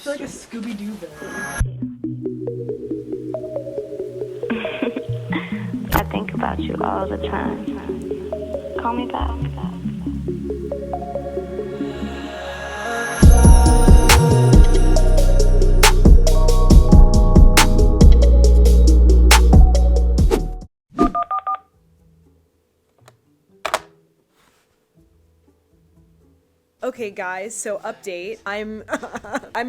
feel like a Scooby-Doo villain. I think about you all the time. Call me back. Okay guys, so update. I'm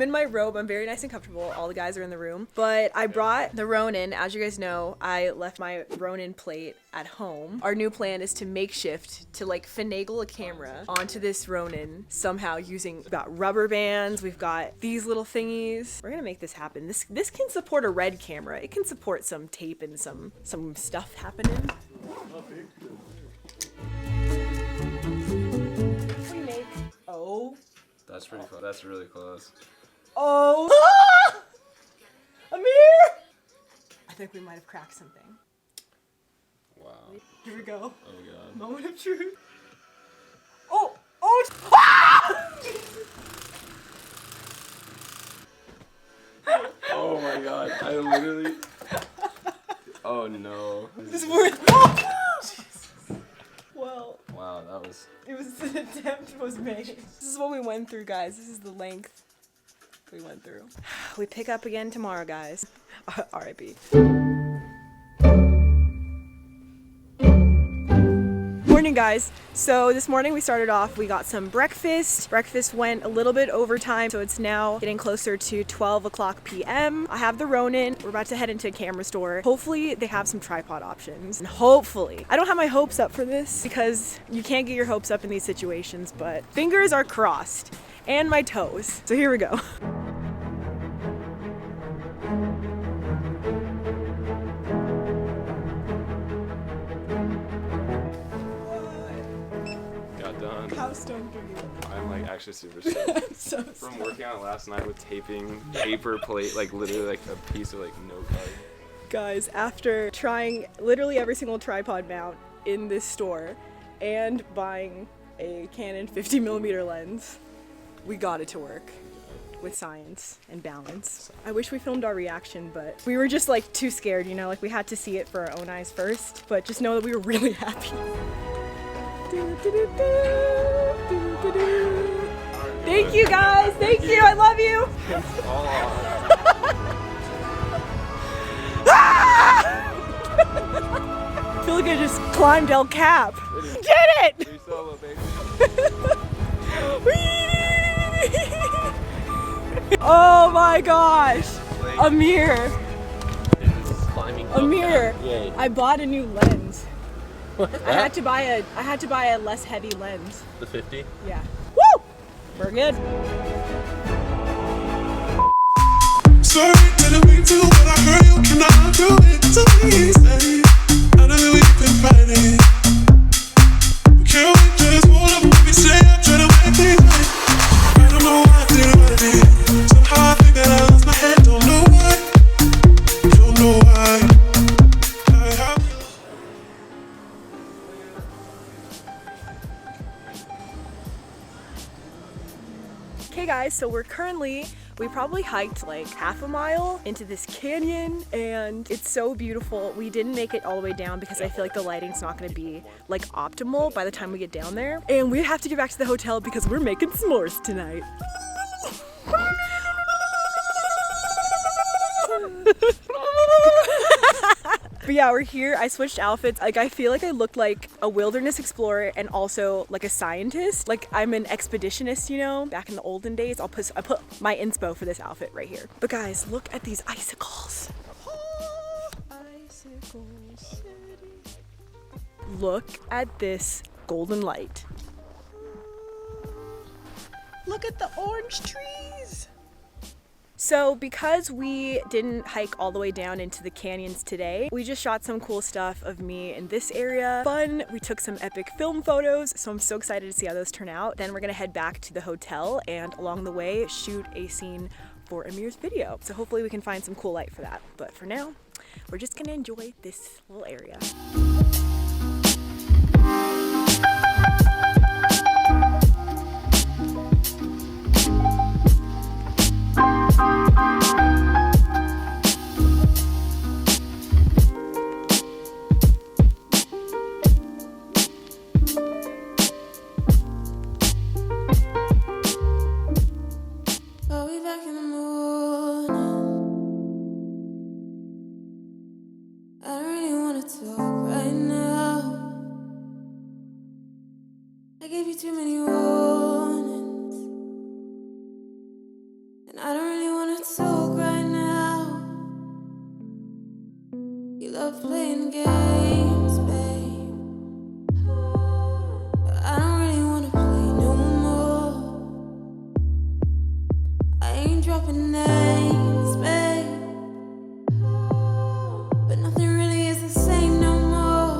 in my robe. I'm very nice and comfortable. All the guys are in the room. But I brought the Ronin. As you guys know, I left my Ronin plate at home. Our new plan is to makeshift, to like finagle a camera onto this Ronin somehow using, we've got rubber bands, we've got these little thingies. We're gonna make this happen. This can support a red camera. It can support some tape and some stuff happening. Oh. That's pretty close. That's really close. Oh. Amir! I think we might have cracked something. Wow. Here we go. Oh god. Moment of truth. Oh! Oh! Ah! Oh my god. I literally. Oh no. This is worth. Oh! Well. Wow, that was. It was an attempt was made. This is what we went through, guys. This is the length we went through. We pick up again tomorrow, guys. R.I.P. Morning, guys. So this morning we started off, we got some breakfast. Breakfast went a little bit over time, so it's now getting closer to 12 o'clock p.m. I have the Ronin. We're about to head into a camera store. Hopefully they have some tripod options. And hopefully. I don't have my hopes up for this because you can't get your hopes up in these situations, but fingers are crossed. And my toes. So here we go. How stoned are you? I'm like actually super stoked. So From working on it last night with taping paper plate, like literally like a piece of like note card. Guys, after trying literally every single tripod mount in this store and buying a Canon 50mm lens, we got it to work with science and balance. I wish we filmed our reaction, but we were just like too scared, you know, like we had to see it for our own eyes first, but just know that we were really happy. Thank you guys, thank you, I love you. I feel like I just climbed El Cap. Did it! Free solo, baby. Oh my gosh, Amir. Amir, Yay. I bought a new lens. What? I had to buy a less heavy lens. The 50? Yeah. Woo! We're good. Sorry, didn't mean to, but I heard you cannot do it to me. Say, I know that we've been fighting. We can't wait, just hold up, let me say I'm trying to make things right. I don't know why I did what I did. Somehow I think that I lost my head, don't know why. Don't know why. Okay guys, so we probably hiked like half a mile into this canyon and it's so beautiful. We didn't make it all the way down because I feel like the lighting's not going to be like optimal by the time we get down there. And we have to get back to the hotel because we're making s'mores tonight. But yeah, we're here. I switched outfits. Like, I feel like I look like a wilderness explorer and also like a scientist. Like, I'm an expeditionist, you know? Back in the olden days, I put my inspo for this outfit right here. But guys, look at these icicles. Icicle City. Look at this golden light. Look at the orange trees. So because we didn't hike all the way down into the canyons today, we just shot some cool stuff of me in this area. Fun, we took some epic film photos, so I'm so excited to see how those turn out. Then we're gonna head back to the hotel and along the way shoot a scene for Amir's video. So hopefully we can find some cool light for that. But for now, we're just gonna enjoy this little area. I'll be back in the morning. I don't really wanna talk right now. I gave you too many warnings, and I don't really wanna talk right now. You love playing games, babe, but I don't really wanna play no more. I ain't dropping names, babe, but nothing really is the same no more.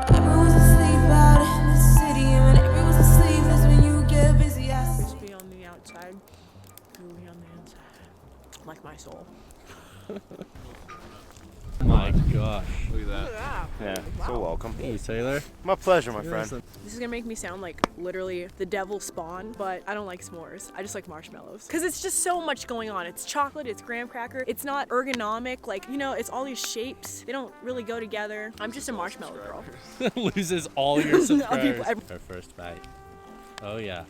Everyone's asleep out in the city, and when everyone's asleep, that's when you get busy. Crispy on the outside, gooey on the inside, like my soul. Oh my gosh. Look at that. Yeah, so welcome. Hey, Taylor. My pleasure, my friend. This is gonna make me sound like literally the devil spawn, but I don't like s'mores. I just like marshmallows. Cause it's just so much going on. It's chocolate, it's graham cracker. It's not ergonomic, like, you know, it's all these shapes. They don't really go together. I'm just a marshmallow girl. Loses all your subscribers. People- Our first bite. Oh yeah.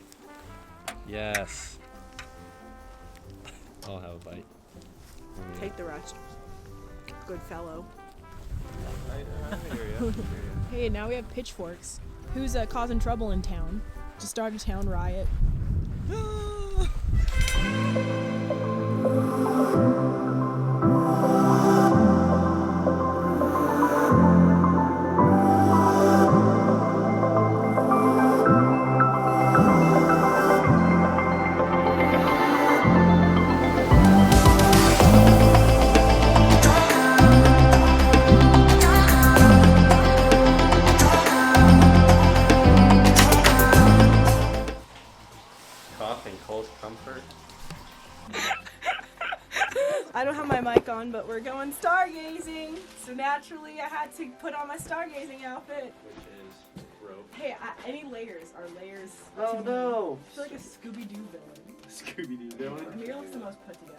Yes. I'll have a bite. Take the rest. Good fellow. I hear ya. Hey, now we have pitchforks. Who's causing trouble in town? Just start a town riot. Cough and cold comfort. I don't have my mic on, but we're going stargazing. So naturally, I had to put on my stargazing outfit. Which is rope. Hey, any layers are layers. Oh no! I feel like a Scooby-Doo villain. Scooby-Doo villain. Amir looks the most put together.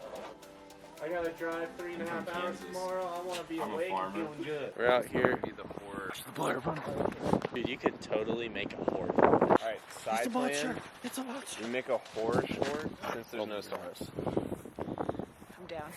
I gotta drive 3.5 hours tomorrow. I wanna be I'm a awake and farmer. feeling good. We're out here. Be the horror. Dude, you could totally make a horror. Alright, side plan. It's a vulture. You make a horror short since there's no stars. I'm down.